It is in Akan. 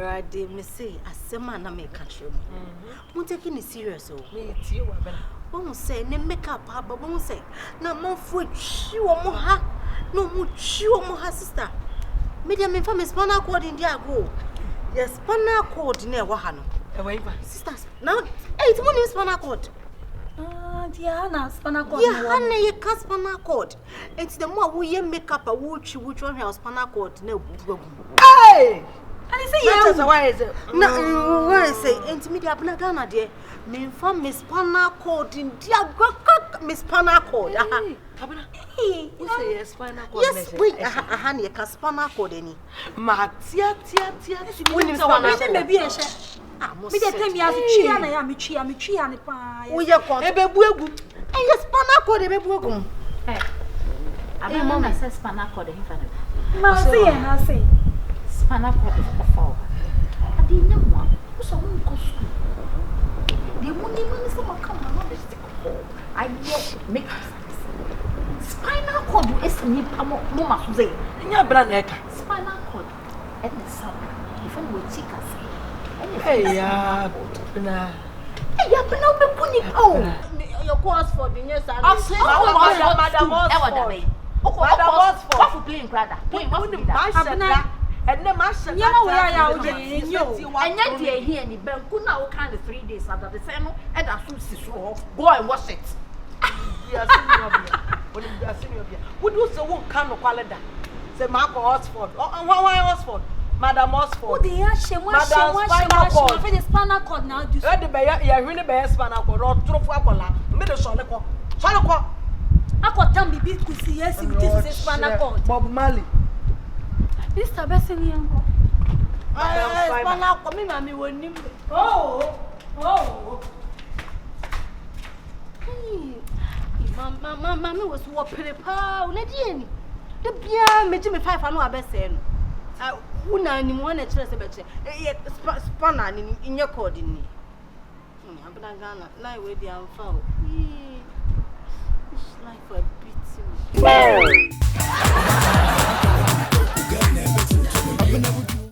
Erade me say asema na make catch you. Taking it serious oh. Me tie wa bela. Won say ne makeup ha baba won say na manfo twi wo ha no mu twi wo ha sister. Me dia me fa me spinal cord in dia go. Yes spinal cord na e wo ha no. E wa ifa. Sisters now it money spinal cord. Dear na spinal cord. Yeah, Hannah, you can't spinal cord. It's the more we makeup a which one has spinal cord. No, hey! And he say, yes, why is it? No, why say, intimidate Abnagana, dear. Me from Miss Spinal cord in dear Miss Spinal cord. You say spinal cord. Yes, wait, Hannah, you can't spinal cord any. Tia. When you spinal maybe a share. Me dey tell me as chia na ya me chia ne pa. We ya kon. Ebebu egu. And yes spinal cord ebebu egu. Hey. I mama say spinal cord hin fa ne. Ma say ha say. Spinal cord is for. Adi nyamwa. Wo so won ko school. The money say come on the stick. I make spinal cord is ni mo ma so say. Nya bra na eka. Spinal cord. Et the sound. If we chika say. Hey ya, na. Hey ya, but no be puni. Oh, your course for the yes and Madam Oxford. What for playing brother? Playing what for that? And the master. Nyama we ya o je nyo. And yet dey here ni ben kuna o kind of 3 days after the same and that so si so go and wash it. Yes, when you are senior here. Would you say won kan no calendar? Say Marco Oxford. Why Oxford? Madam Oxford. O dey she wan for the spinal cord now do. E dey be ya hwene be spinal cord o trofo akola. Me dey so le ko. So le ko. Akotam bibi kusi yes with this spinal cord. Bob Marley. Mr. Bessie yanko. spinal cord me mama wonim. Oh. Mama was what prepa na die ni. De bia me me 5 anu abese no. Una ni mo na kire se beche spana ni inye cord ni abna Ghana na we dey am fa o this life a bit